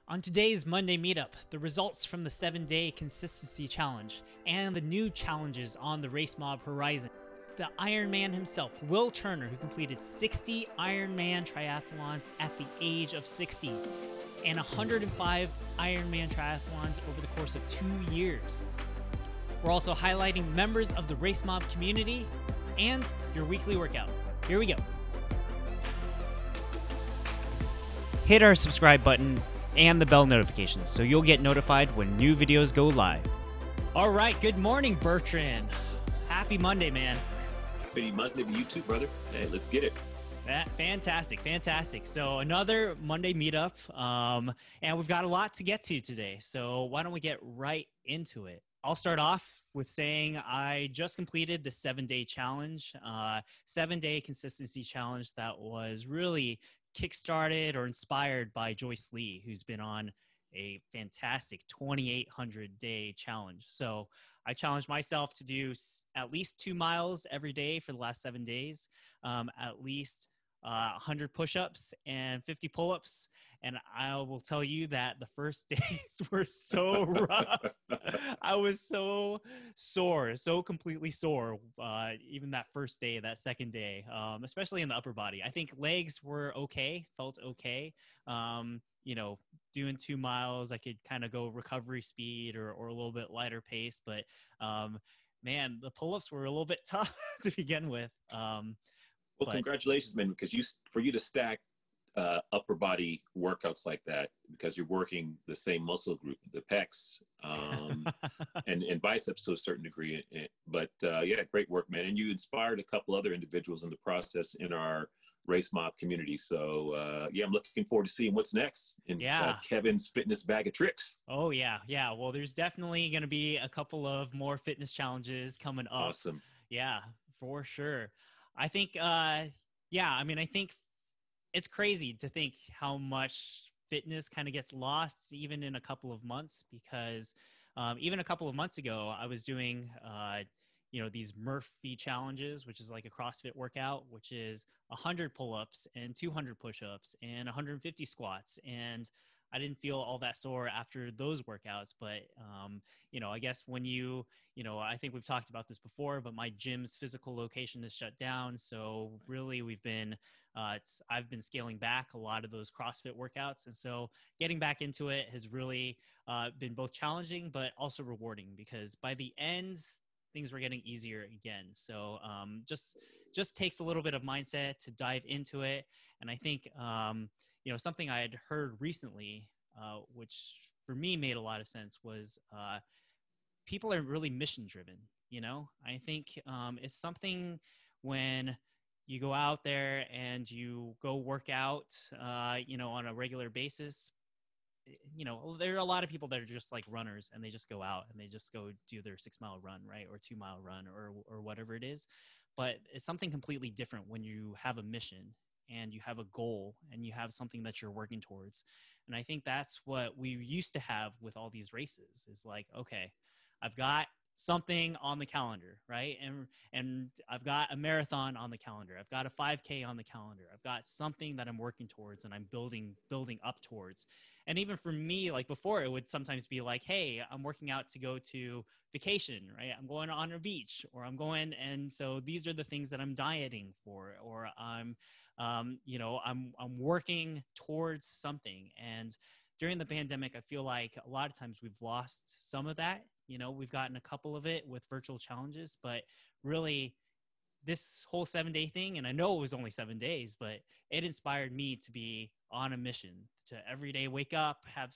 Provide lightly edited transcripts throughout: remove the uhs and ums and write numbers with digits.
On today's Monday Meetup, the results from the 7-day consistency challenge and the new challenges on the RaceMob horizon. The Ironman himself, Will Turner, who completed 60 Ironman triathlons at the age of 60 and 105 Ironman triathlons over the course of 2 years. We're also highlighting members of the RaceMob community and your weekly workout. Here we go. Hit our subscribe button and the bell notifications so you'll get notified when new videos go live. All right, good morning, Bertrand. Happy Monday, man. Happy Monday to you too, brother. Hey, let's get it. Fantastic. So another Monday meetup, and we've got a lot to get to today. So why don't we get right into it? I'll start off with saying I just completed the 7-day challenge, 7-day consistency challenge that was really kickstarted or inspired by Joyce Lee, who's been on a fantastic 2,800-day challenge. So I challenged myself to do at least 2 miles every day for the last 7 days, at least 100 push-ups and 50 pull-ups. And I will tell you that the first days were so rough. I was so sore, so completely sore, even that first day, that second day, especially in the upper body. I think legs were okay, felt okay. Doing 2 miles, I could kind of go recovery speed or a little bit lighter pace. But, man, the pull-ups were a little bit tough to begin with. Well, congratulations, man, because for you to stack upper body workouts like that, because you're working the same muscle group, the pecs, and biceps to a certain degree. But yeah, great work, man. And you inspired a couple other individuals in the process in our RaceMob community. So yeah, I'm looking forward to seeing what's next in Kevin's fitness bag of tricks. Oh yeah. Well, there's definitely going to be a couple of more fitness challenges coming up. Awesome. Yeah, for sure. I think, I think it's crazy to think how much fitness kind of gets lost even in a couple of months, because even a couple of months ago, I was doing, these Murphy challenges, which is like a CrossFit workout, which is 100 pull-ups and 200 push-ups and 150 squats. And I didn't feel all that sore after those workouts. But, I guess when I think we've talked about this before, but my gym's physical location is shut down. So really I've been scaling back a lot of those CrossFit workouts. And so getting back into it has really been both challenging, but also rewarding, because by the end, things were getting easier again. So just takes a little bit of mindset to dive into it. And I think, something I had heard recently, which for me made a lot of sense, was people are really mission driven. I think it's something when you go out there and you go work out, on a regular basis. There are a lot of people that are just like runners, and they just go out and they just go do their 6-mile run, right? Or 2-mile run or whatever it is. But it's something completely different when you have a mission and you have a goal and you have something that you're working towards. And I think that's what we used to have with all these races, is like, okay, I've got something on the calendar, right? And I've got a marathon on the calendar. I've got a 5K on the calendar. I've got something that I'm working towards and I'm building up towards. And even for me, like before, it would sometimes be like, hey, I'm working out to go to vacation, right? I'm going on a beach, or I'm going, and so these are the things that I'm dieting for, or I'm working towards something. And during the pandemic, I feel like a lot of times we've lost some of that. We've gotten a couple of it with virtual challenges, but really this whole 7-day thing, and I know it was only 7 days, but it inspired me to be on a mission, to every day wake up, have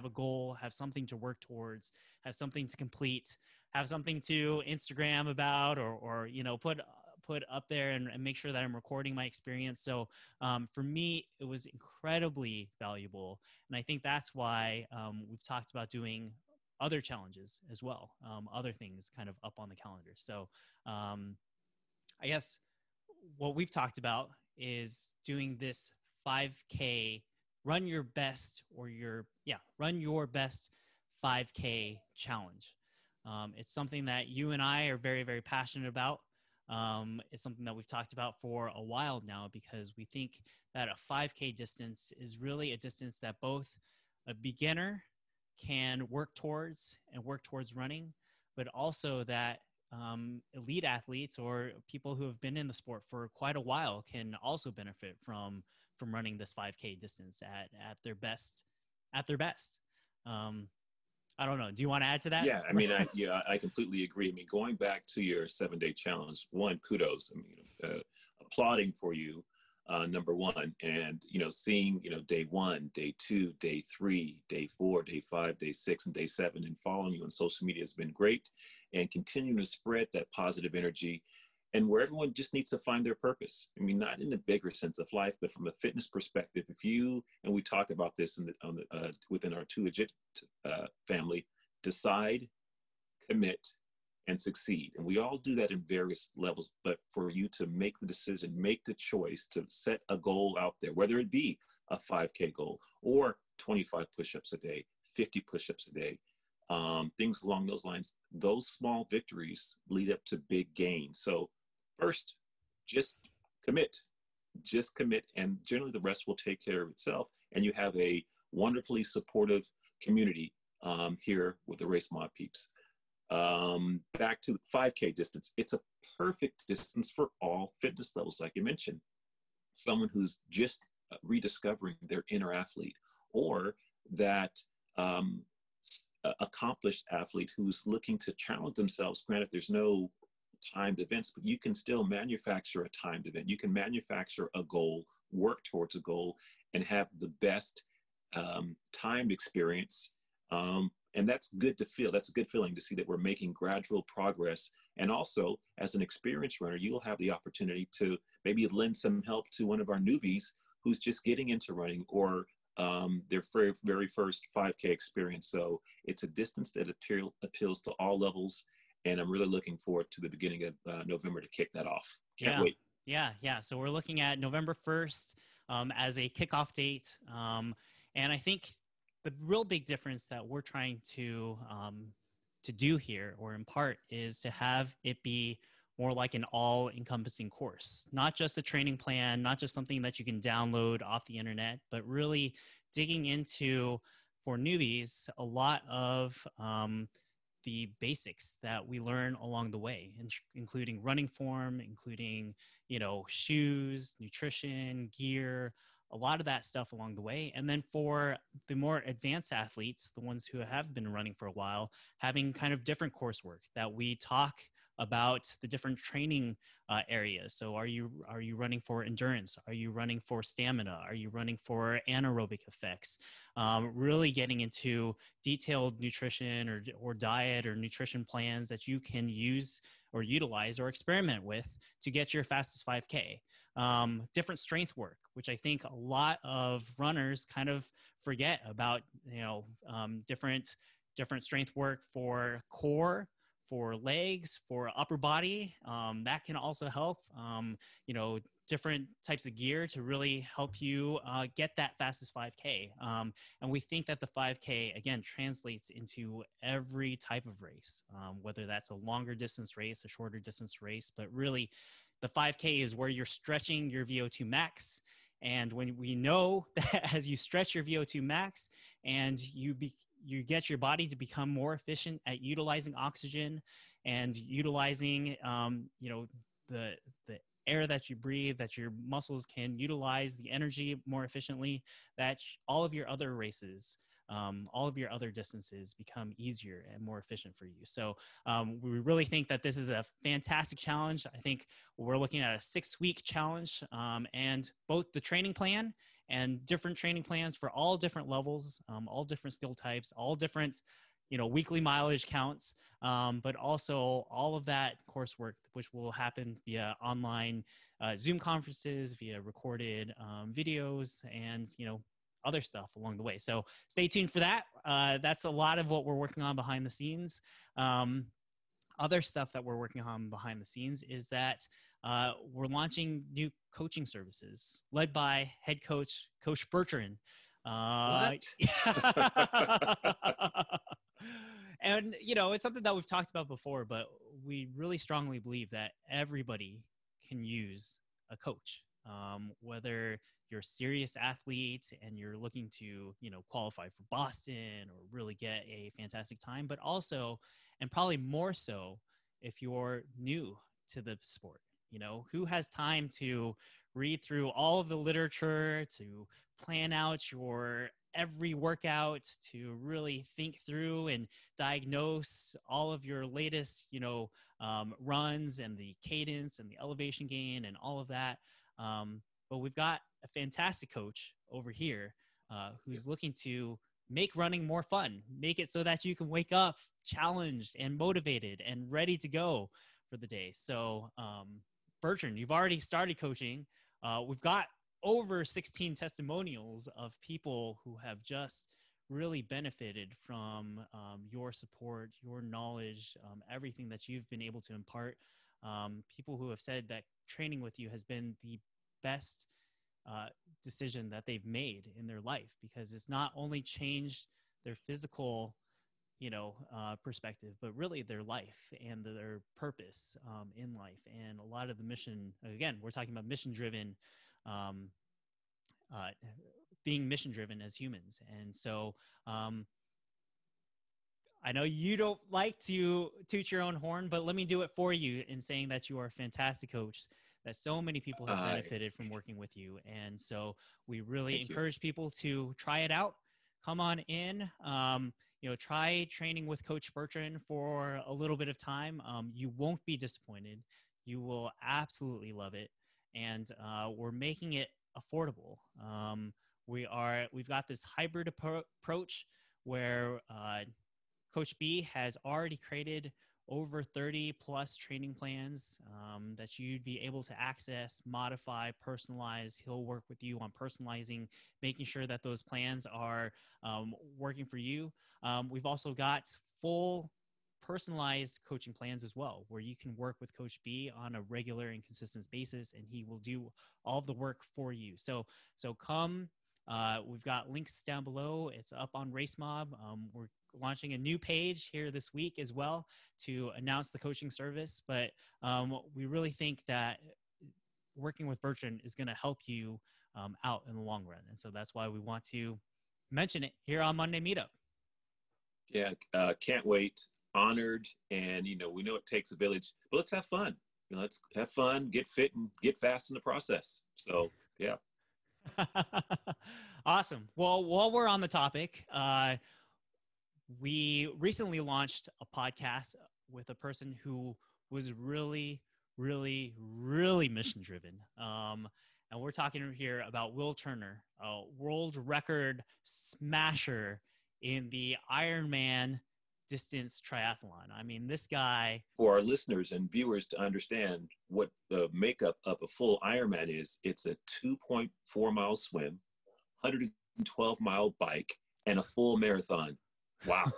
a goal, have something to work towards, have something to complete, have something to Instagram about, or put up there and make sure that I'm recording my experience. So for me, it was incredibly valuable. And I think that's why we've talked about doing other challenges as well, other things kind of up on the calendar. So I guess what we've talked about is doing this 5K, run your best 5K challenge. It's something that you and I are very, very passionate about. It's something that we've talked about for a while now, because we think that a 5K distance is really a distance that both a beginner can work towards running, but also that elite athletes or people who have been in the sport for quite a while can also benefit from running this 5K distance at their best. I don't know. Do you want to add to that? Yeah, I mean, I completely agree. I mean, going back to your 7-day challenge, one, kudos. I mean, applauding for you, number one, and seeing day 1, day 2, day 3, day 4, day 5, day 6, and day 7, and following you on social media has been great, and continuing to spread that positive energy, and where everyone just needs to find their purpose. I mean, not in the bigger sense of life, but from a fitness perspective. If you, and we talk about this within our Too Legit family, decide, commit, and succeed. And we all do that in various levels, but for you to make the decision, make the choice to set a goal out there, whether it be a 5K goal or 25 push-ups a day, 50 push-ups a day, things along those lines, those small victories lead up to big gains. So first, just commit, and generally the rest will take care of itself. And you have a wonderfully supportive community here with the RaceMob peeps. Back to the 5K distance, it's a perfect distance for all fitness levels, like you mentioned. Someone who's just rediscovering their inner athlete, or that accomplished athlete who's looking to challenge themselves. Granted, there's no timed events, but you can still manufacture a timed event. You can manufacture a goal, work towards a goal, and have the best timed experience. And that's good to feel. That's a good feeling to see that we're making gradual progress. And also, as an experienced runner, you'll have the opportunity to maybe lend some help to one of our newbies who's just getting into running, or their very first 5K experience. So it's a distance that appeals to all levels. And I'm really looking forward to the beginning of November to kick that off. Can't wait. Yeah. So we're looking at November 1st as a kickoff date. And I think the real big difference that we're trying to do here, or impart, is to have it be more like an all-encompassing course, not just a training plan, not just something that you can download off the internet, but really digging into, for newbies, a lot of the basics that we learn along the way, including running form, including, shoes, nutrition, gear, a lot of that stuff along the way. And then for the more advanced athletes, the ones who have been running for a while, having kind of different coursework that we talk about the different training areas. So are you running for endurance? Are you running for stamina? Are you running for anaerobic effects? Really getting into detailed nutrition or diet or nutrition plans that you can use or utilize or experiment with to get your fastest 5K. Different strength work, which I think a lot of runners kind of forget about, different strength work for core, for legs, for upper body. That can also help, different types of gear to really help you get that fastest 5K. And we think that the 5K, again, translates into every type of race, whether that's a longer distance race, a shorter distance race, but really the 5K is where you're stretching your VO2 max. And when we know that as you stretch your VO2 max and you get your body to become more efficient at utilizing oxygen and utilizing, the air that you breathe, that your muscles can utilize the energy more efficiently, that all of your other races, all of your other distances become easier and more efficient for you. So we really think that this is a fantastic challenge. I think we're looking at a 6-week challenge, and both the training plan and different training plans for all different levels, all different skill types, all different, weekly mileage counts, but also all of that coursework, which will happen via online Zoom conferences, via recorded videos, and, other stuff along the way. So stay tuned for that. That's a lot of what we're working on behind the scenes. Other stuff that we're working on behind the scenes is that we're launching new coaching services led by head coach, Coach Bertrand. What? And, it's something that we've talked about before, but we really strongly believe that everybody can use a coach. whether you're a serious athlete and you're looking to, qualify for Boston or really get a fantastic time, but also, and probably more so, if you're new to the sport, who has time to read through all of the literature, to plan out your every workout, to really think through and diagnose all of your latest, runs and the cadence and the elevation gain and all of that. But we've got a fantastic coach over here who's looking to make running more fun, make it so that you can wake up challenged and motivated and ready to go for the day. So, Bertrand, you've already started coaching. We've got over 16 testimonials of people who have just really benefited from your support, your knowledge, everything that you've been able to impart. People who have said that training with you has been the best decision that they've made in their life, because it's not only changed their physical perspective, but really their life and their purpose in life. And a lot of the mission, again, we're talking about mission driven, being mission driven as humans. And so I know you don't like to toot your own horn, but let me do it for you in saying that you are a fantastic coach, that so many people have benefited from working with you. And so we really encourage people to try it out. Come on in, try training with Coach Bertrand for a little bit of time. You won't be disappointed. You will absolutely love it. And we're making it affordable. We've got this hybrid approach where Coach B has already created over 30 plus training plans that you'd be able to access, modify, personalize. He'll work with you on personalizing, making sure that those plans are working for you. We've also got full personalized coaching plans as well, where you can work with Coach B on a regular and consistent basis, and he will do all of the work for you. So come. We've got links down below. It's up on RaceMob. We're launching a new page here this week as well to announce the coaching service. But we really think that working with Bertrand is going to help you out in the long run. And so that's why we want to mention it here on Monday Meetup. Yeah, can't wait. Honored. And, we know it takes a village, but let's have fun. Let's have fun, get fit, and get fast in the process. So, yeah. Awesome. Well, while we're on the topic, we recently launched a podcast with a person who was really, really, really mission driven. And we're talking here about Will Turner, a world record smasher in the Ironman distance triathlon. I mean, this guy... For our listeners and viewers to understand what the makeup of a full Ironman is, it's a 2.4 mile swim, 112 mile bike, and a full marathon. Wow.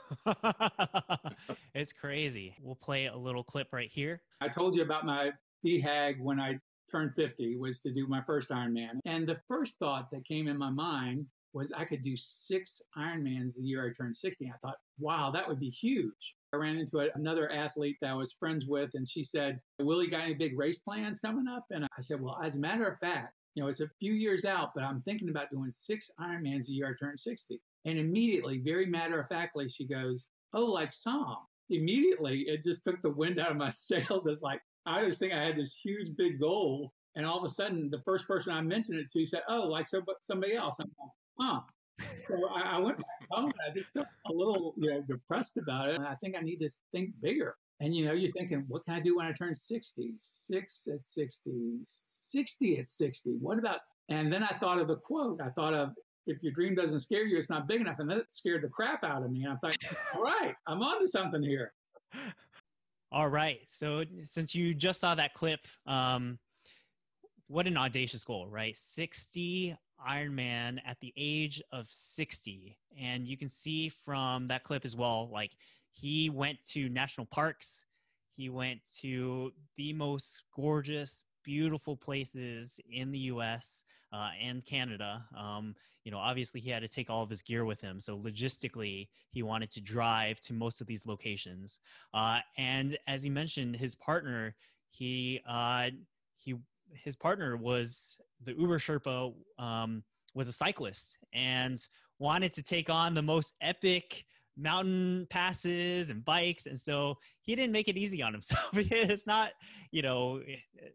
It's crazy. We'll play a little clip right here. I told you about my BHAG when I turned 50 was to do my first Ironman. And the first thought that came in my mind was I could do 6 Ironmans the year I turned 60. I thought, wow, that would be huge. I ran into another athlete that I was friends with, and she said, Willie, got any big race plans coming up? And I said, well, as a matter of fact, it's a few years out, but I'm thinking about doing 6 Ironmans the year I turned 60. And immediately, very matter-of-factly, she goes, oh, like Sam. Immediately, it just took the wind out of my sails. It's like, I was thinking I had this huge, big goal. And all of a sudden, the first person I mentioned it to said, oh, like somebody else. I'm like, huh. So I went back home, and I just felt a little, depressed about it. And I think I need to think bigger. And, you're thinking, what can I do when I turn 60? 6 at 60, 60 at 60. What about? And then I thought of the quote. I thought of, if your dream doesn't scare you, it's not big enough. And that scared the crap out of me. And I'm thinking, all right, I'm onto something here. All right. So since you just saw that clip, what an audacious goal, right? 60 Ironman at the age of 60. And you can see from that clip as well, like he went to national parks. He went to the most gorgeous, beautiful places in the US and Canada. Obviously he had to take all of his gear with him. So logistically, he wanted to drive to most of these locations. And as he mentioned, his partner, he his partner was the Uber Sherpa, was a cyclist and wanted to take on the most epic mountain passes and bikes. And so he didn't make it easy on himself. It's not,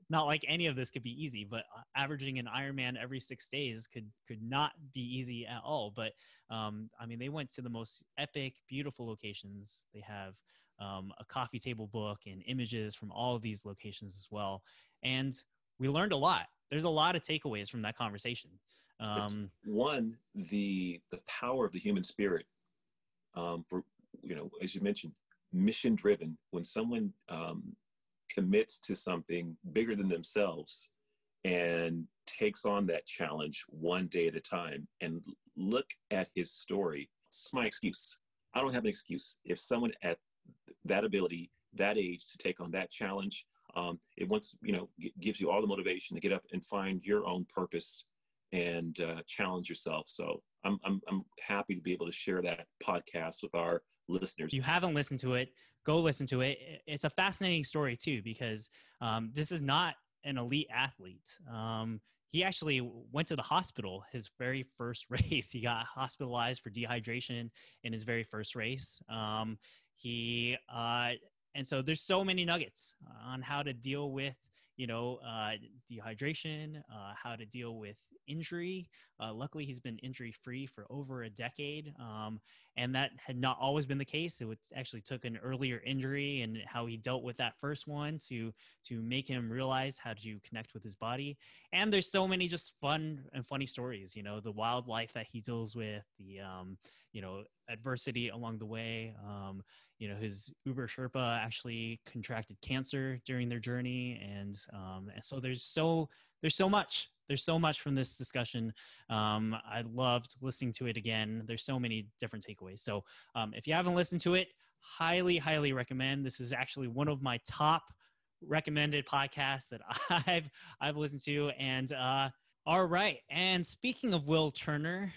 not like any of this could be easy, but averaging an Ironman every 6 days could not be easy at all. But I mean, they went to the most epic, beautiful locations. They have a coffee table book and images from all of these locations as well. And we learned a lot. There's a lot of takeaways from that conversation. One, the power of the human spirit, for, as you mentioned, mission driven. When someone commits to something bigger than themselves and takes on that challenge one day at a time, and look at his story. It's my excuse. I don't have an excuse. If someone at that ability, that age, to take on that challenge, it gives you all the motivation to get up and find your own purpose and challenge yourself. So I'm happy to be able to share that podcast with our listeners. If you haven't listened to it, go listen to it. It's a fascinating story too, because this is not an elite athlete. He actually went to the hospital his very first race. He got hospitalized for dehydration in his very first race. And so there's so many nuggets on how to deal with, dehydration, how to deal with injury. Luckily, he's been injury-free for over a decade. And that had not always been the case. It actually took an earlier injury and how he dealt with that first one to make him realize how to connect with his body. And there's so many just fun and funny stories, the wildlife that he deals with, the, adversity along the way. His Uber Sherpa actually contracted cancer during their journey. And so there's so much. There's so much from this discussion. I loved listening to it again. There's so many different takeaways. So if you haven't listened to it, highly, highly recommend. This is actually one of my top recommended podcasts that I've listened to. And all right. And speaking of Will Turner,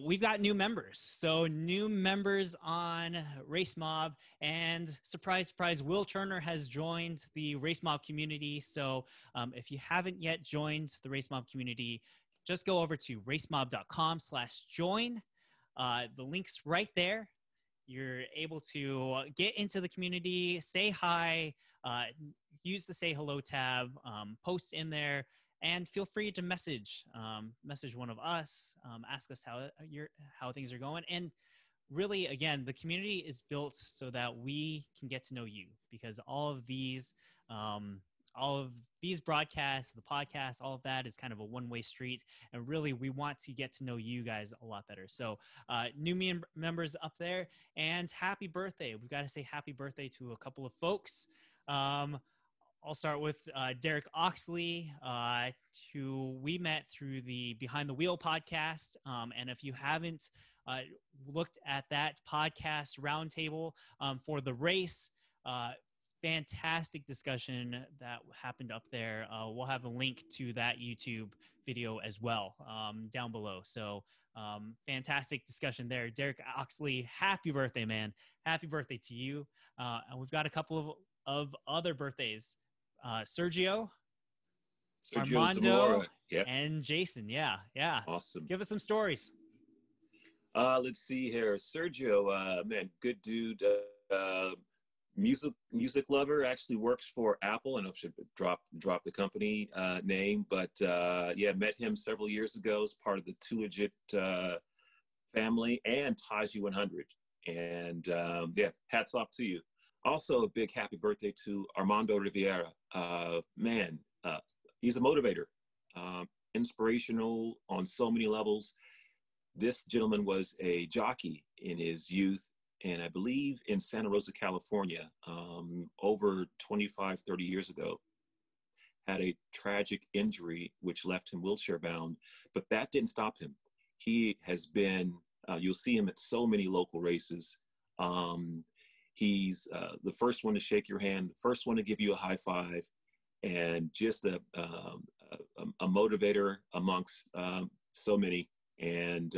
we've got new members. So new members on RaceMob, and surprise, surprise, Will Turner has joined the RaceMob community. So if you haven't yet joined the RaceMob community, just go over to racemob.com/join. The link's right there. You're able to get into the community, say hi, use the say hello tab, post in there. And feel free to message one of us, ask us how things are going. And really, again, the community is built so that we can get to know you, because all of these broadcasts, the podcast, all of that is kind of a one-way street. And really, we want to get to know you guys a lot better. So new members up there, and happy birthday. We've got to say happy birthday to a couple of folks. I'll start with Derek Oxley, who we met through the Behind the Wheel podcast. And if you haven't looked at that podcast roundtable for the race, fantastic discussion that happened up there. We'll have a link to that YouTube video as well down below. So fantastic discussion there. Derek Oxley, happy birthday, man. Happy birthday to you. And we've got a couple of other birthdays. Sergio Armando, Zamora. Yep. And Jason. Yeah. Awesome. Give us some stories. Let's see here. Sergio, man, good dude. Music lover, actually works for Apple. I know I should drop the company name, but met him several years ago as part of the Too Legit family and Taji 100. And hats off to you. Also, a big happy birthday to Armando Riviera. He's a motivator, inspirational on so many levels. This gentleman was a jockey in his youth, and I believe in Santa Rosa, California, over 25, 30 years ago. Had a tragic injury which left him wheelchair bound, but that didn't stop him. He has been, you'll see him at so many local races. He's the first one to shake your hand, the first one to give you a high five, and just a motivator amongst so many. And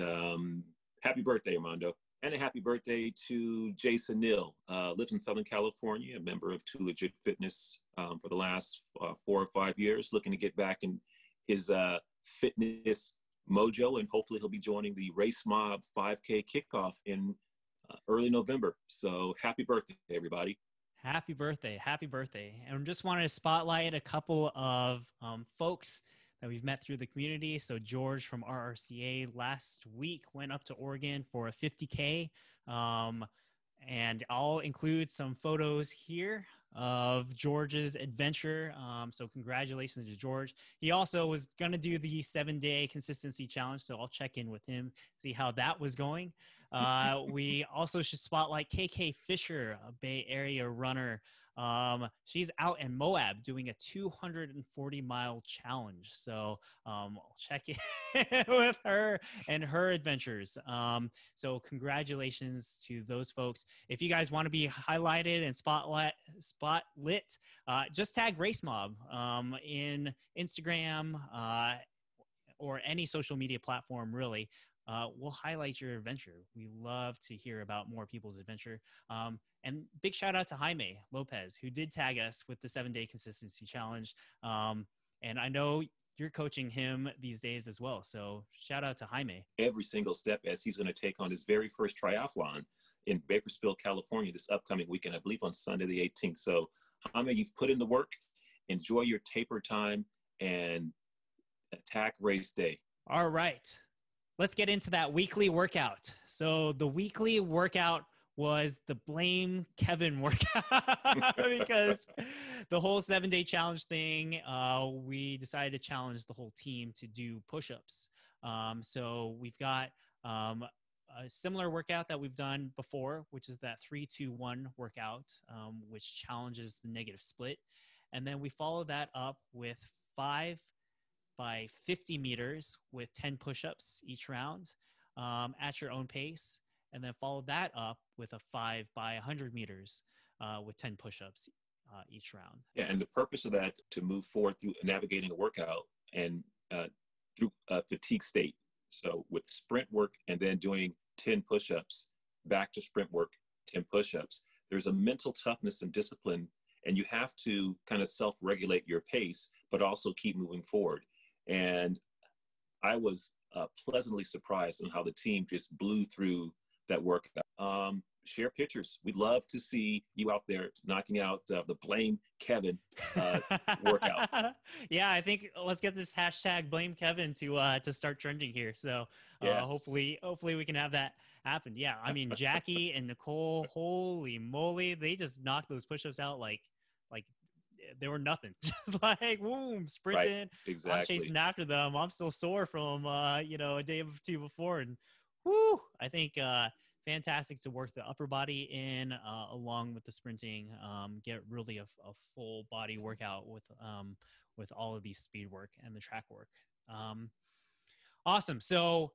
happy birthday, Armando. And a happy birthday to Jason Neal. Lives in Southern California, a member of Too Legit Fitness for the last 4 or 5 years, looking to get back in his fitness mojo, and hopefully he'll be joining the RaceMob 5K kickoff in early November. So happy birthday, everybody. Happy birthday. Happy birthday. And just wanted to spotlight a couple of folks that we've met through the community. So George from RRCA last week went up to Oregon for a 50K. And I'll include some photos here of George's adventure. So congratulations to George. He also was going to do the 7-day consistency challenge. So I'll check in with him, see how that was going. We also should spotlight KK Fisher, a Bay Area runner. She's out in Moab doing a 240-mile challenge. So I'll check in with her and her adventures. So congratulations to those folks. If you guys want to be highlighted and spotlit, just tag RaceMob in Instagram or any social media platform, really. We'll highlight your adventure. We love to hear about more people's adventure. And big shout out to Jaime Lopez, who did tag us with the 7-day consistency challenge. And I know you're coaching him these days as well. So shout out to Jaime. Every single step, as he's going to take on his very first triathlon in Bakersfield, California this upcoming weekend, I believe on Sunday the 18th. So Jaime, you've put in the work. Enjoy your taper time and attack race day. All right. Let's get into that weekly workout. So the weekly workout was the Blame Kevin workout because the whole 7-day challenge thing, we decided to challenge the whole team to do push-ups. So we've got a similar workout that we've done before, which is that 3-2-1 workout, which challenges the negative split. And then we follow that up with 5 by 50 meters with 10 push-ups each round at your own pace, and then follow that up with a 5 by 100 meters with 10 push-ups each round. Yeah, and the purpose of that to move forward through navigating a workout and through fatigue state. So with sprint work and then doing 10 push-ups, back to sprint work, 10 push-ups, there's a mental toughness and discipline, and you have to kind of self-regulate your pace, but also keep moving forward. And I was pleasantly surprised on how the team just blew through that workout. Share pictures. We'd love to see you out there knocking out the Blame Kevin workout. Yeah, I think let's get this hashtag Blame Kevin to start trending here. So yes. hopefully we can have that happen. Yeah, I mean, Jackie and Nicole, holy moly, they just knocked those push-ups out like they were nothing. Just like, boom, sprinting. Right, exactly. I'm chasing after them. I'm still sore from, a day or two before. And whoo, I think fantastic to work the upper body in along with the sprinting, get really a full body workout with all of these speed work and the track work. Awesome. So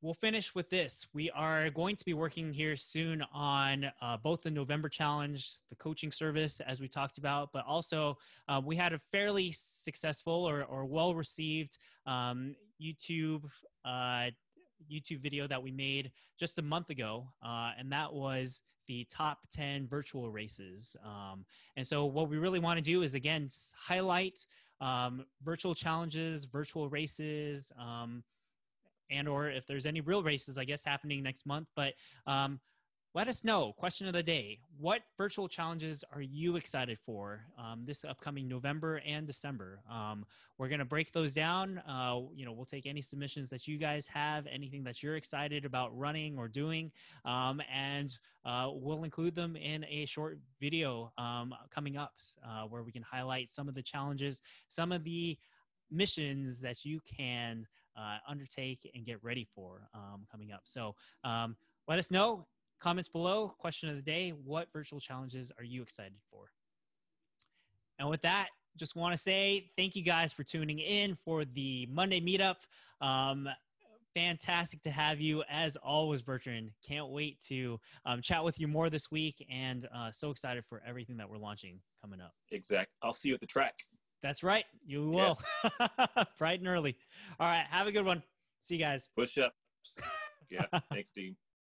we'll finish with this. We are going to be working here soon on both the November challenge, the coaching service, as we talked about, but also we had a fairly successful or well-received YouTube video that we made just a month ago, and that was the top 10 virtual races. And so what we really want to do is, again, highlight virtual challenges, virtual races, and or if there's any real races, I guess, happening next month. But let us know. Question of the day: what virtual challenges are you excited for this upcoming November and December? We're going to break those down. We'll take any submissions that you guys have, anything that you're excited about running or doing, and we'll include them in a short video coming up where we can highlight some of the challenges, some of the missions that you can undertake and get ready for coming up. So let us know. Comments below. Question of the day: what virtual challenges are you excited for? And with that, just want to say thank you guys for tuning in for the Monday meetup. Fantastic to have you as always, Bertrand. Can't wait to chat with you more this week, and so excited for everything that we're launching coming up. Exact. I'll see you at the track. That's right. You will. Yes. Bright and early. All right. Have a good one. See you guys. Push ups. Yeah. Thanks, Dean.